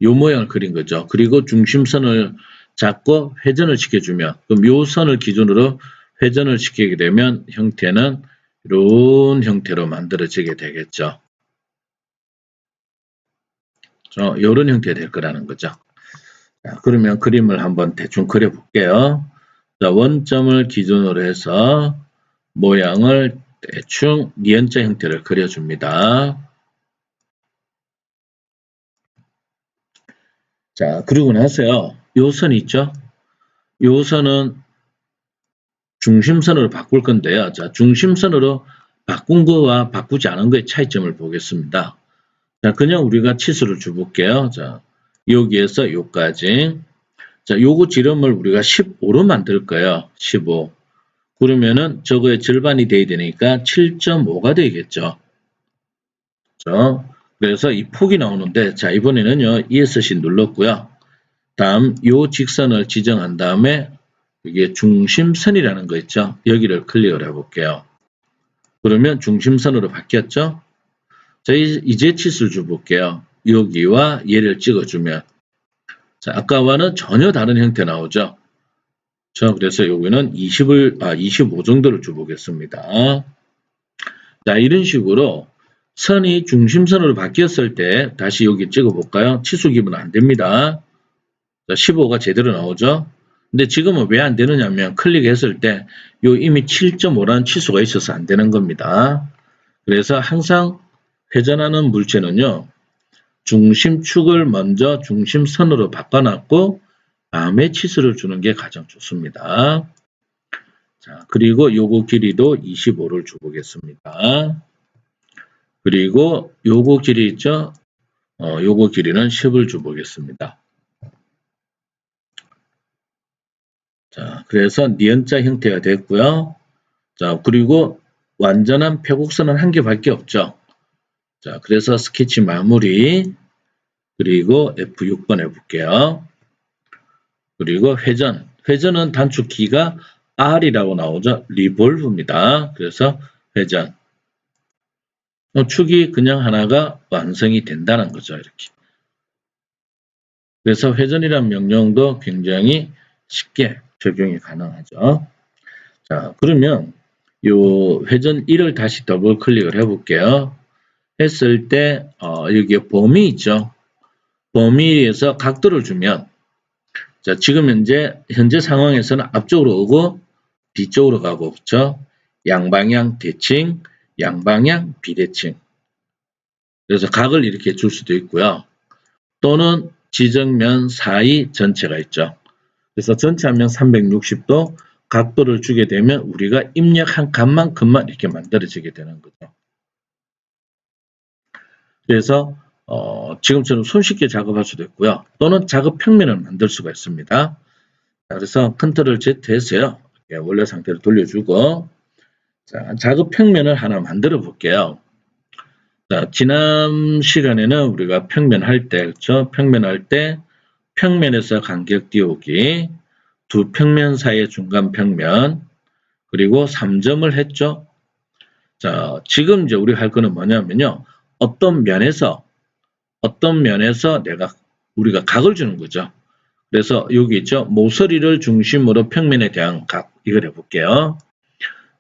요 모양을 그린 거죠. 그리고 중심선을 잡고 회전을 시켜주면 그럼 요 선을 기준으로 회전을 시키게 되면 형태는 이런 형태로 만들어지게 되겠죠. 이런 형태 될 거라는 거죠. 자, 그러면 그림을 한번 대충 그려볼게요. 자, 원점을 기준으로 해서 모양을 대충 니은자 형태를 그려줍니다. 자, 그리고 나서요. 요 선 있죠? 요 선은 중심선으로 바꿀 건데요. 자, 중심선으로 바꾼 거와 바꾸지 않은 거의 차이점을 보겠습니다. 자, 그냥 우리가 치수를 줘볼게요. 자, 여기에서 요까지. 자, 요거 지름을 우리가 15로 만들 거예요. 15. 그러면은 저거의 절반이 돼야 되니까 7.5가 되겠죠. 그렇죠? 그래서 이 폭이 나오는데, 자, 이번에는요, ESC 눌렀고요. 다음, 요 직선을 지정한 다음에, 이게 중심선이라는 거 있죠? 여기를 클릭을 해볼게요. 그러면 중심선으로 바뀌었죠? 자, 이제 치수를 줘볼게요. 여기와 얘를 찍어주면. 자, 아까와는 전혀 다른 형태 나오죠? 자, 그래서 여기는 25 정도를 줘보겠습니다. 자, 이런 식으로 선이 중심선으로 바뀌었을 때 다시 여기 찍어볼까요? 치수 기분 안 됩니다. 자, 15가 제대로 나오죠? 근데 지금은 왜 안 되느냐면 클릭했을 때 요 이미 7.5라는 치수가 있어서 안 되는 겁니다. 그래서 항상 회전하는 물체는요. 중심축을 먼저 중심선으로 바꿔놨고 다음에 치수를 주는 게 가장 좋습니다. 자, 그리고 요거 길이도 25를 줘보겠습니다. 그리고 요거 길이 있죠? 요거 길이는 10을 줘보겠습니다. 자, 그래서 니은자 형태가 됐고요. 자, 그리고 완전한 표곡선은 한 개밖에 없죠. 자, 그래서 스케치 마무리, 그리고 F6번 해볼게요. 그리고 회전. 회전은 단축키가 R이라고 나오죠. 리볼브입니다. 그래서 회전. 축이 그냥 하나가 완성이 된다는 거죠. 이렇게. 그래서 회전이란 명령도 굉장히 쉽게 적용이 가능하죠. 자, 그러면 요 회전 1을 다시 더블 클릭을 해볼게요. 했을 때 여기에 범위 있죠. 범위에서 각도를 주면 자, 지금 현재 상황에서는 앞쪽으로 오고 뒤쪽으로 가고 그렇죠. 양방향 대칭, 양방향 비대칭. 그래서 각을 이렇게 줄 수도 있고요. 또는 지정면 사이 전체가 있죠. 그래서 전체 하면 360도 각도를 주게 되면 우리가 입력한 값만큼만 이렇게 만들어지게 되는 거죠. 그래서 지금처럼 손쉽게 작업할 수도 있고요. 또는 작업 평면을 만들 수가 있습니다. 그래서 컨트롤 Z 해서요. 원래 상태로 돌려주고 자, 작업 평면을 하나 만들어 볼게요. 자, 지난 시간에는 우리가 평면 할 때, 그렇죠? 평면 할 때 평면에서 간격 띄우기, 두 평면 사이의 중간 평면, 그리고 3점을 했죠. 자, 지금 이제 우리 할 거는 뭐냐면요. 어떤 면에서 우리가 각을 주는 거죠. 그래서 여기 있죠. 모서리를 중심으로 평면에 대한 각, 이걸 해볼게요.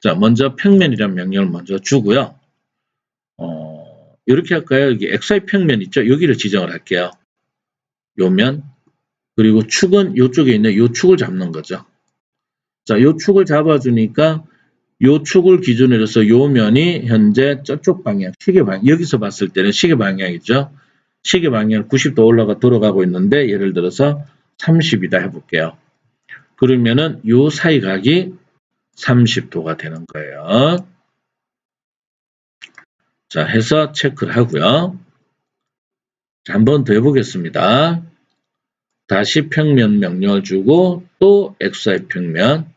자, 먼저 평면이라는 명령을 먼저 주고요. 이렇게 할까요? 여기 XY 평면 있죠? 여기를 지정을 할게요. 요 면. 그리고 축은 이쪽에 있는 요 축을 잡는 거죠. 자, 요 축을 잡아주니까 요 축을 기준으로 해서 요 면이 현재 저쪽 방향, 시계 방향, 여기서 봤을 때는 시계 방향이죠. 시계 방향 90도 돌아가고 있는데 예를 들어서 30이다 해볼게요. 그러면은 요 사이각이 30도가 되는 거예요. 자, 해서 체크를 하고요. 자, 한 번 더 해보겠습니다. 다시 평면 명령을 주고 또 XY 평면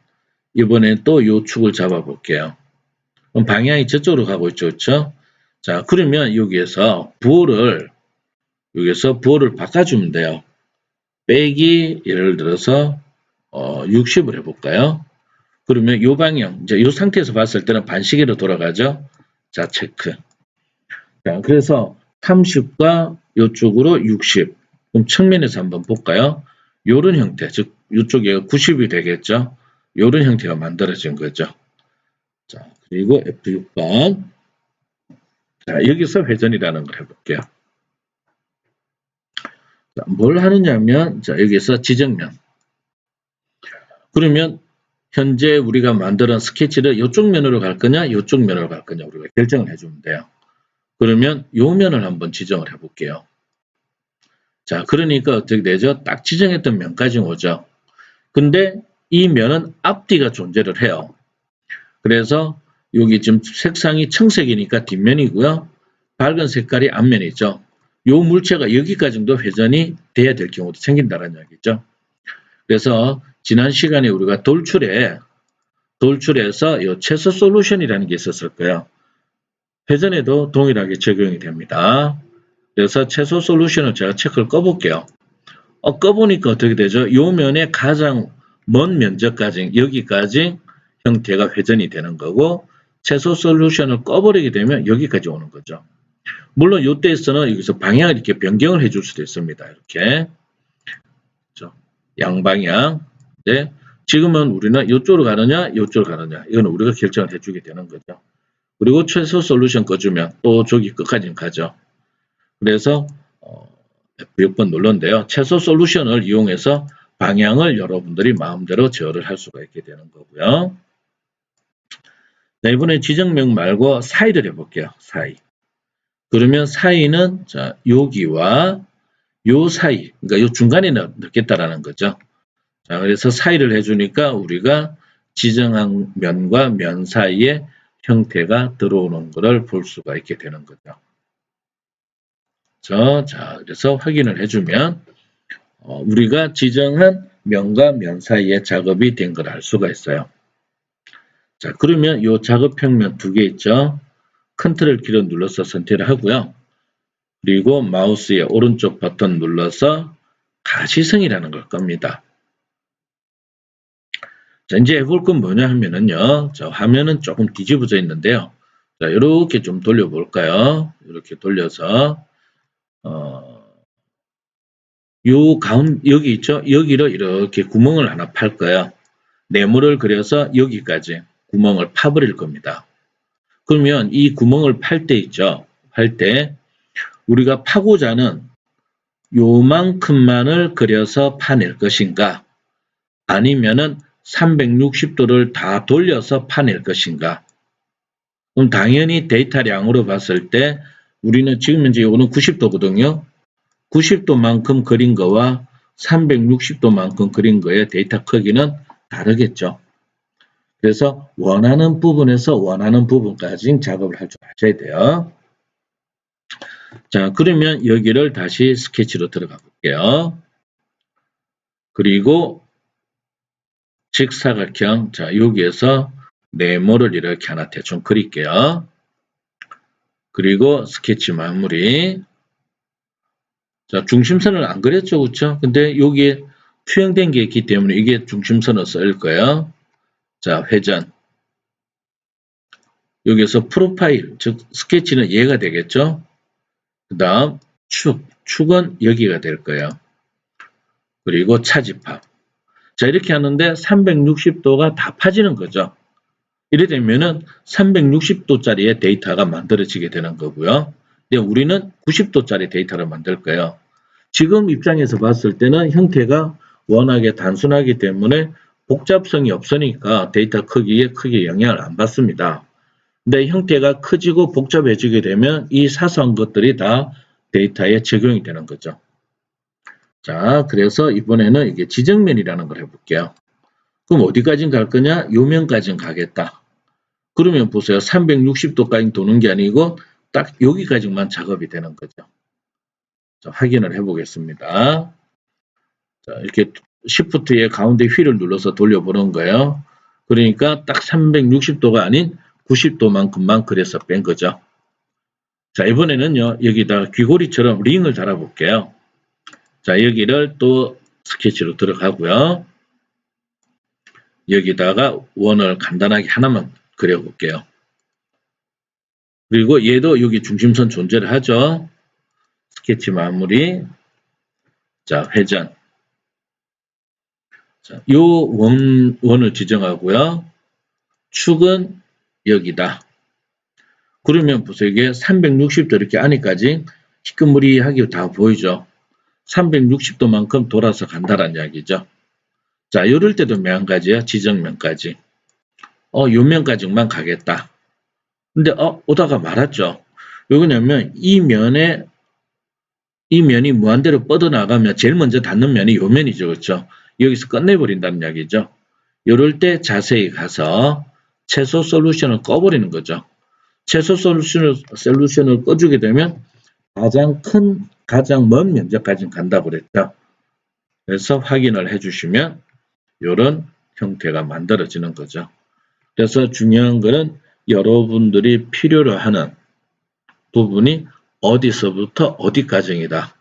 이번엔 또 요 축을 잡아 볼게요. 그럼 방향이 저쪽으로 가고 있죠. 그렇죠? 자, 그러면 여기서 부호를 바꿔주면 돼요. 빼기 예를 들어서 60을 해볼까요? 그러면 요 방향, 이제 요 상태에서 봤을 때는 반시계로 돌아가죠. 자, 체크. 자, 그래서 30과 요쪽으로 60. 그럼 측면에서 한번 볼까요? 요런 형태, 즉 이쪽에 90이 되겠죠. 요런 형태가 만들어진 거죠. 자, 그리고 F6번. 자, 여기서 회전이라는 걸 해볼게요. 자, 뭘 하느냐면, 자, 여기서 지정면. 그러면 현재 우리가 만드는 스케치를 이쪽 면으로 갈 거냐, 이쪽 면으로 갈 거냐, 우리가 결정을 해주면 돼요. 그러면 요 면을 한번 지정을 해볼게요. 자, 그러니까 어떻게 되죠? 딱 지정했던 면까지 오죠. 근데 이 면은 앞뒤가 존재를 해요. 그래서 여기 지금 색상이 청색이니까 뒷면이고요. 밝은 색깔이 앞면이죠. 요 물체가 여기까지 정도 회전이 돼야 될 경우도 생긴다는 얘기죠. 그래서 지난 시간에 우리가 돌출해서 이 최소 솔루션이라는 게 있었을 거예요. 회전에도 동일하게 적용이 됩니다. 그래서 최소 솔루션을 제가 체크를 꺼볼게요. 꺼보니까 어떻게 되죠? 요 면의 가장 먼 면적까지 여기까지 형태가 회전이 되는 거고 최소 솔루션을 꺼버리게 되면 여기까지 오는 거죠. 물론 이때에서는 여기서 방향을 이렇게 변경을 해줄 수도 있습니다. 이렇게 양방향. 네. 지금은 우리는 이쪽으로 가느냐 이쪽으로 가느냐 이건 우리가 결정을 해주게 되는 거죠. 그리고 최소 솔루션 꺼주면 또 저기 끝까지 가죠. 그래서 F6번 눌렀는데요. 최소 솔루션을 이용해서 방향을 여러분들이 마음대로 제어를 할 수가 있게 되는 거고요. 자, 이번에 지정명 말고 사이를 해볼게요. 사이. 그러면 사이는 자, 여기와 요 사이, 그러니까 요 중간에 넣겠다라는 거죠. 자, 그래서 사이를 해주니까 우리가 지정한 면과 면 사이에 형태가 들어오는 것을 볼 수가 있게 되는 거죠. 자, 그래서 확인을 해주면 우리가 지정한 면과 면 사이에 작업이 된 걸 알 수가 있어요. 자, 그러면 이 작업평면 두 개 있죠. 컨트롤 키를 눌러서 선택을 하고요. 그리고 마우스의 오른쪽 버튼 눌러서 가시성이라는 걸 겁니다. 자, 이제 해볼 건 뭐냐 하면은요. 자, 화면은 조금 뒤집어져 있는데요. 자, 이렇게 좀 돌려볼까요? 이렇게 돌려서, 여기 있죠? 여기를 이렇게 구멍을 하나 팔 거예요. 네모를 그려서 여기까지 구멍을 파버릴 겁니다. 그러면 이 구멍을 팔 때 있죠? 팔 때, 우리가 파고자 하는 요만큼만을 그려서 파낼 것인가? 아니면은 360도를 다 돌려서 파낼 것인가? 그럼 당연히 데이터량으로 봤을 때 우리는 지금 현재 이거는 90도거든요. 90도만큼 그린 거와 360도만큼 그린 거의 데이터 크기는 다르겠죠. 그래서 원하는 부분에서 원하는 부분까지 작업을 할 줄 아셔야 돼요. 자, 그러면 여기를 다시 스케치로 들어가 볼게요. 그리고 직사각형, 자, 여기에서 네모를 이렇게 하나 대충 그릴게요. 그리고 스케치 마무리. 자, 중심선을 안 그렸죠, 그렇죠? 근데 여기에 투영된 게 있기 때문에 이게 중심선을 쓸 거예요. 자, 회전. 여기서 프로파일, 즉 스케치는 얘가 되겠죠? 그 다음 축은 여기가 될 거예요. 그리고 차집합. 자, 이렇게 하는데 360도가 다 파지는 거죠. 이래 되면은 360도짜리의 데이터가 만들어지게 되는 거고요. 근데 우리는 90도짜리 데이터를 만들 거예요. 지금 입장에서 봤을 때는 형태가 워낙에 단순하기 때문에 복잡성이 없으니까 데이터 크기에 크게 영향을 안 받습니다. 근데 형태가 커지고 복잡해지게 되면 이 사소한 것들이 다 데이터에 적용이 되는 거죠. 자, 그래서 이번에는 이게 지정면이라는 걸 해볼게요. 그럼 어디까지 갈 거냐? 요 면까지 가겠다. 그러면 보세요. 360도까지 도는 게 아니고 딱 여기까지만 작업이 되는 거죠. 자, 확인을 해보겠습니다. 자, 이렇게 Shift의 가운데 휠을 눌러서 돌려보는 거예요. 그러니까 딱 360도가 아닌 90도만큼만 그래서 뺀 거죠. 자, 이번에는요, 여기다 귀고리처럼 링을 달아볼게요. 자, 여기를 또 스케치로 들어가고요. 여기다가 원을 간단하게 하나만 그려볼게요. 그리고 얘도 여기 중심선 존재를 하죠. 스케치 마무리. 자, 회전. 자, 요 원을 지정하고요. 축은 여기다. 그러면 보세요. 이게 360도 이렇게 안에까지 시커머리하게 다 보이죠. 360도만큼 돌아서 간다는 이야기죠. 자, 이럴 때도 마찬가지야. 지정면까지. 요 면까지만 가겠다. 근데 오다가 말았죠. 왜 그러냐면 이 면이 무한대로 뻗어나가면 제일 먼저 닿는 면이 요 면이죠. 그렇죠? 여기서 끝내버린다는 이야기죠. 이럴 때 자세히 가서 최소 솔루션을 꺼버리는 거죠. 최소 솔루션을 꺼주게 되면 가장 먼 면적까지 간다고 그랬죠. 그래서 확인을 해주시면 이런 형태가 만들어지는 거죠. 그래서 중요한 거는 여러분들이 필요로 하는 부분이 어디서부터 어디까지이다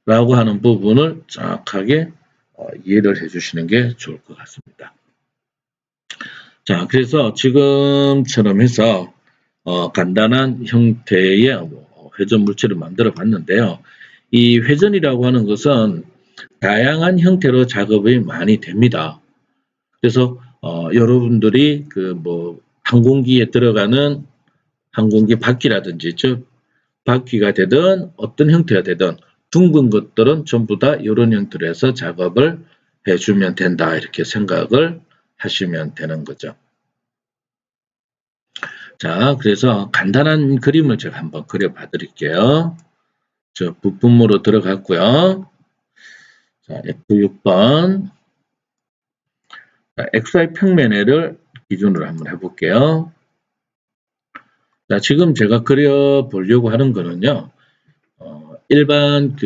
라고 하는 부분을 정확하게 이해를 해주시는 게 좋을 것 같습니다. 자, 그래서 지금처럼 해서 간단한 형태의 회전 물체를 만들어 봤는데요. 이 회전이라고 하는 것은 다양한 형태로 작업이 많이 됩니다. 그래서 여러분들이 항공기에 들어가는 항공기 바퀴라든지 즉 바퀴가 되든 어떤 형태가 되든 둥근 것들은 전부 다 이런 형태로 해서 작업을 해주면 된다 이렇게 생각을 하시면 되는 거죠. 자, 그래서 간단한 그림을 제가 한번 그려봐 드릴게요. 저 부품으로 들어갔고요. 자, F6번. 자, XY 평면을 기준으로 한번 해볼게요. 자, 지금 제가 그려보려고 하는 거는요. 일반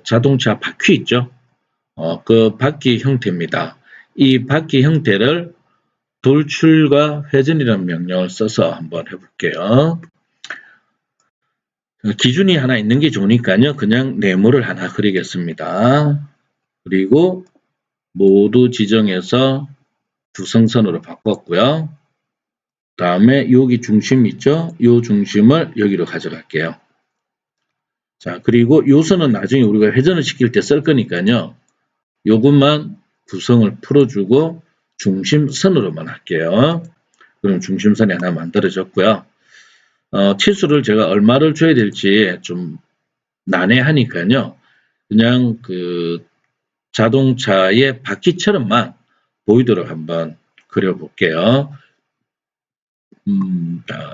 자동차 바퀴 있죠? 그 바퀴 형태입니다. 이 바퀴 형태를 돌출과 회전이라는 명령을 써서 한번 해볼게요. 기준이 하나 있는 게 좋으니까요. 그냥 네모를 하나 그리겠습니다. 그리고 모두 지정해서 구성선으로 바꿨고요. 다음에 여기 중심 있죠? 이 중심을 여기로 가져갈게요. 자, 그리고 요 선은 나중에 우리가 회전을 시킬 때 쓸 거니까요. 요것만 구성을 풀어주고 중심선으로만 할게요. 그럼 중심선이 하나 만들어졌고요. 치수를 제가 얼마를 줘야 될지 좀 난해하니까요. 그냥 자동차의 바퀴처럼만 보이도록 한번 그려볼게요.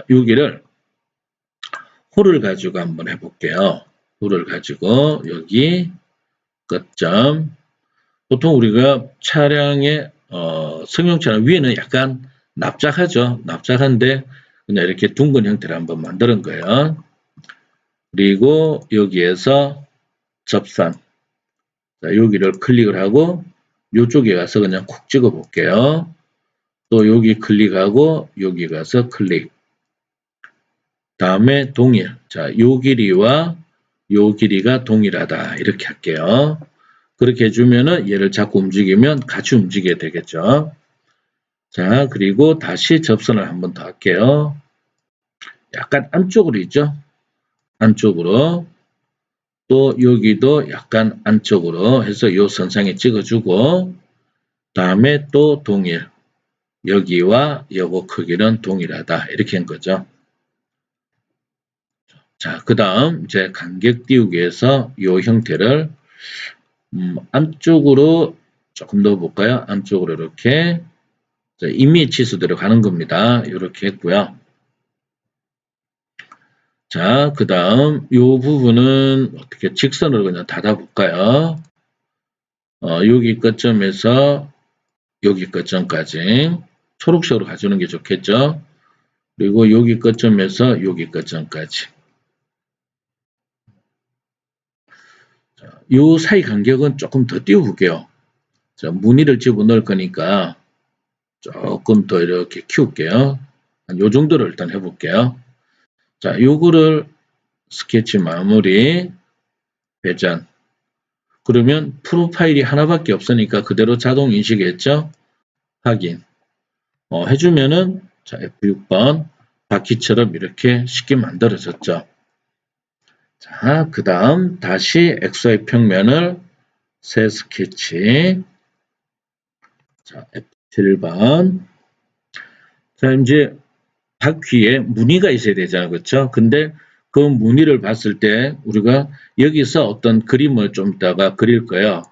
여기를 홀을 가지고 한번 해볼게요. 홀을 가지고 여기 끝점. 보통 우리가 차량의 승용차는 위에는 약간 납작하죠. 납작한데 그냥 이렇게 둥근 형태를 한번 만드는 거예요. 그리고 여기에서 접산. 자, 여기를 클릭을 하고 이쪽에 가서 그냥 콕 찍어 볼게요. 또 여기 클릭하고 여기 가서 클릭. 다음에 동일. 자, 요 길이와 요 길이가 동일하다. 이렇게 할게요. 그렇게 해주면은 얘를 자꾸 움직이면 같이 움직이게 되겠죠. 자, 그리고 다시 접선을 한번 더 할게요. 약간 안쪽으로 있죠? 안쪽으로. 또 여기도 약간 안쪽으로 해서 요 선상에 찍어주고 다음에 또 동일. 여기와 요거 크기는 동일하다. 이렇게 한 거죠. 자, 그 다음 이제 간격 띄우기 위해서 요 형태를 안쪽으로 조금 더 볼까요? 안쪽으로 이렇게 임의 치수대로 가는 겁니다. 이렇게 했고요. 자, 그 다음 요 부분은 어떻게 직선으로 그냥 닫아볼까요? 여기 끝점에서 여기 끝점까지 초록색으로 가주는 게 좋겠죠? 그리고 여기 끝점에서 여기 끝점까지. 요 사이 간격은 조금 더 띄워볼게요. 자, 무늬를 집어넣을 거니까 조금 더 이렇게 키울게요. 한 요 정도를 일단 해볼게요. 자, 요거를 스케치 마무리, 회전. 그러면 프로파일이 하나밖에 없으니까 그대로 자동 인식했죠? 확인. 해주면은, 자, F6번 바퀴처럼 이렇게 쉽게 만들어졌죠. 자, 그 다음 다시 XY 평면을 새 스케치. 자, F7번. 자, 이제 바퀴에 무늬가 있어야 되잖아요. 그렇죠? 근데 그 무늬를 봤을 때 우리가 여기서 어떤 그림을 좀 이따가 그릴 거예요.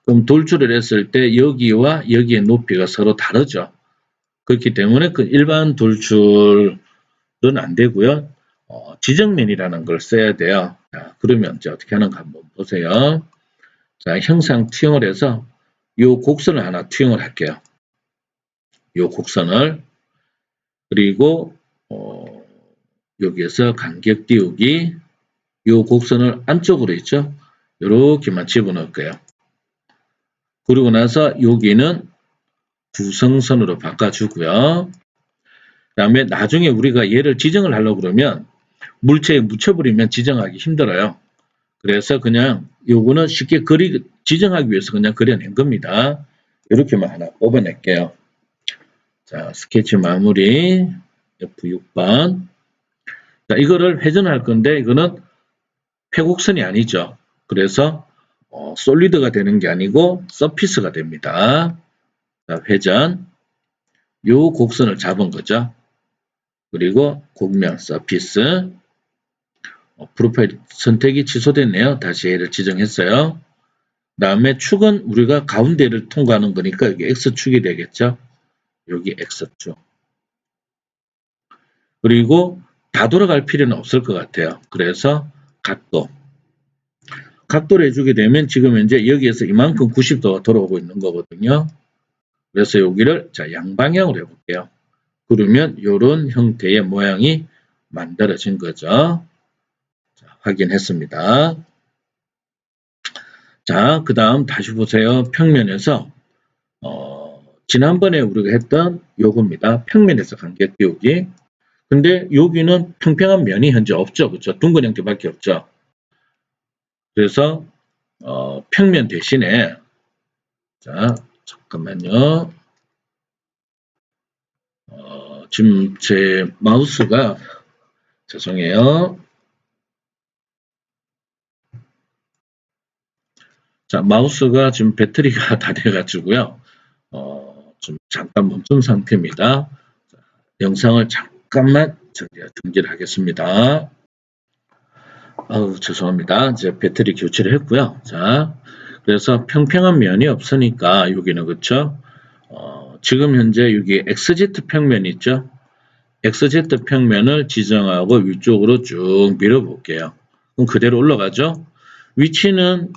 그럼 돌출을 했을 때 여기와 여기의 높이가 서로 다르죠. 그렇기 때문에 그 일반 돌출은 안 되고요. 지정면이라는 걸 써야 돼요. 자, 그러면 이제 어떻게 하는가 한번 보세요. 자, 형상 투영을 해서 이 곡선을 하나 투영을 할게요. 이 곡선을. 그리고 여기에서 간격 띄우기, 이 곡선을 안쪽으로 있죠. 이렇게만 집어넣을 거예요. 그리고 나서 여기는 구성선으로 바꿔주고요. 그 다음에 나중에 우리가 얘를 지정을 하려고 그러면 물체에 묻혀버리면 지정하기 힘들어요. 그래서 그냥 요거는 쉽게 지정하기 위해서 그냥 그려낸 겁니다. 이렇게만 하나 뽑아낼게요. 자, 스케치 마무리 F6번. 자, 이거를 회전할 건데 이거는 폐곡선이 아니죠. 그래서 솔리드가 되는 게 아니고 서피스가 됩니다. 자, 회전. 요 곡선을 잡은 거죠. 그리고 곡면 서피스. 프로파일 선택이 취소됐네요. 다시 얘를 지정했어요. 그 다음에 축은 우리가 가운데를 통과하는 거니까 여기 X축이 되겠죠. 여기 X축. 그리고 다 돌아갈 필요는 없을 것 같아요. 그래서 각도. 각도를 해주게 되면 지금 현재 여기에서 이만큼 90도가 돌아오고 있는 거거든요. 그래서 여기를 자 양방향으로 해볼게요. 그러면 이런 형태의 모양이 만들어진 거죠. 자, 확인했습니다. 자, 그 다음 다시 보세요. 평면에서 지난번에 우리가 했던 요겁니다. 평면에서 간격 띄우기. 근데 여기는 평평한 면이 현재 없죠. 그렇죠? 둥근 형태밖에 없죠. 그래서 평면 대신에 자 잠깐만요. 지금 제 마우스가 죄송해요. 자, 마우스가 지금 배터리가 다 돼가지고요. 좀 잠깐 멈춘 상태입니다. 자, 영상을 잠깐만 중지를 하겠습니다. 죄송합니다. 이제 배터리 교체를 했고요. 자, 그래서 평평한 면이 없으니까 여기는 그렇죠. 지금 현재 여기 XZ 평면 있죠. XZ 평면을 지정하고 위쪽으로 쭉 밀어볼게요. 그럼 그대로 올라가죠. 위치는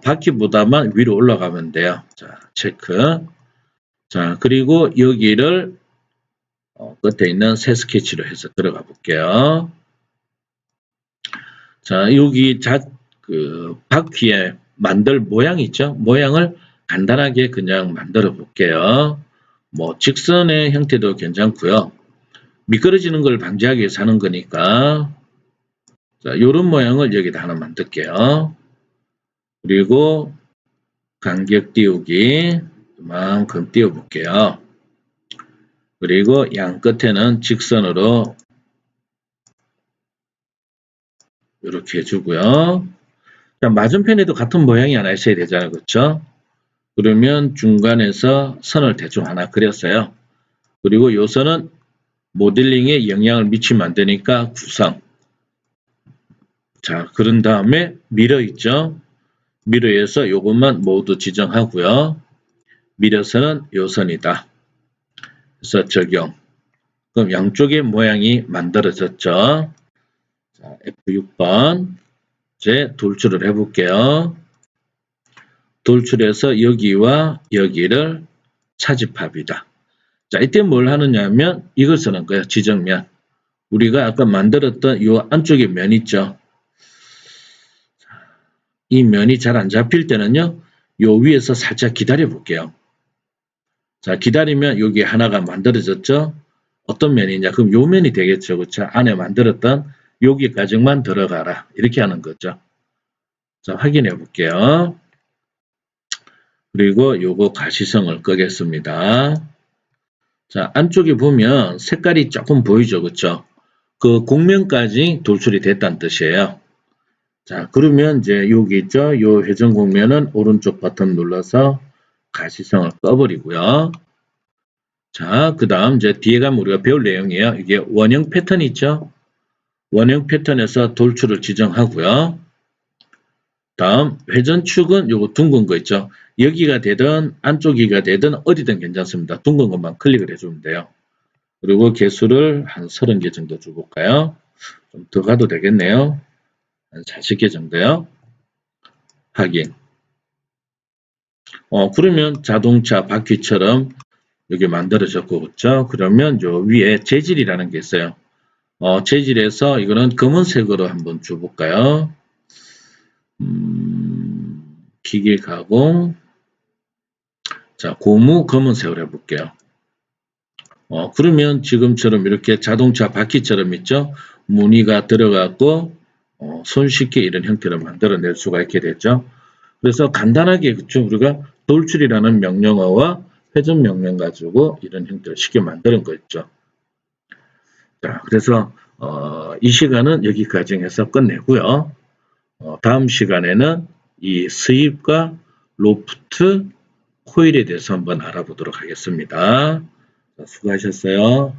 바퀴보다만 위로 올라가면 돼요. 자, 체크. 자, 그리고 여기를 끝에 있는 새 스케치로 해서 들어가 볼게요. 자, 여기 바퀴에 만들 모양 있죠? 모양을 간단하게 그냥 만들어 볼게요. 뭐 직선의 형태도 괜찮고요. 미끄러지는 걸 방지하기 위해서 하는 거니까 자, 이런 모양을 여기다 하나 만들게요. 그리고 간격 띄우기 이만큼 띄워 볼게요. 그리고 양 끝에는 직선으로 이렇게 해주고요. 자, 맞은편에도 같은 모양이 하나 있어야 되잖아요. 그렇죠? 그러면 중간에서 선을 대충 하나 그렸어요. 그리고 요 선은 모델링에 영향을 미치면 안 되니까 구성. 자, 그런 다음에 미러 있죠? 미러에서 요것만 모두 지정하고요. 미러선은 요 선이다. 그래서 적용. 그럼 양쪽의 모양이 만들어졌죠. 자, F6번. 이제 돌출을 해볼게요. 돌출해서 여기와 여기를 차집합니다. 자, 이때 뭘 하느냐면 이걸 쓰는 거예요. 지정면. 우리가 아까 만들었던 이 안쪽에 면 있죠. 이 면이 잘 안 잡힐 때는요. 요 위에서 살짝 기다려 볼게요. 자, 기다리면 여기 하나가 만들어졌죠. 어떤 면이냐? 그럼 요 면이 되겠죠. 그렇죠? 안에 만들었던 여기까지만 들어가라. 이렇게 하는 거죠. 자, 확인해 볼게요. 그리고 요거 가시성을 끄겠습니다. 자, 안쪽에 보면 색깔이 조금 보이죠. 그렇죠? 그 곡면까지 돌출이 됐다는 뜻이에요. 자, 그러면 이제 여기 있죠. 요 회전 곡면은 오른쪽 버튼 눌러서 가시성을 꺼버리고요. 자, 그 다음 이제 뒤에 가면 우리가 배울 내용이에요. 이게 원형 패턴 있죠. 원형 패턴에서 돌출을 지정하고요. 다음 회전축은 요거 둥근 거 있죠. 여기가 되든 안쪽이가 되든 어디든 괜찮습니다. 둥근 것만 클릭을 해주면 돼요. 그리고 개수를 한 30개 정도 줘볼까요? 좀 더 가도 되겠네요. 한 40개 정도요. 확인. 그러면 자동차 바퀴처럼 여기 만들어졌고, 그렇죠? 그러면 요 위에 재질이라는 게 있어요. 재질에서 이거는 검은색으로 한번 줘볼까요? 기계 가공. 자, 고무 검은색으로 해볼게요. 그러면 지금처럼 이렇게 자동차 바퀴처럼 있죠? 무늬가 들어갔고, 손쉽게 이런 형태를 만들어낼 수가 있게 됐죠. 그래서 간단하게, 그쵸? 우리가 돌출이라는 명령어와 회전 명령 가지고 이런 형태를 쉽게 만드는 거 있죠. 자, 그래서, 이 시간은 여기까지 해서 끝내고요. 다음 시간에는 이 스윕과 로프트, 코일에 대해서 한번 알아보도록 하겠습니다. 수고하셨어요.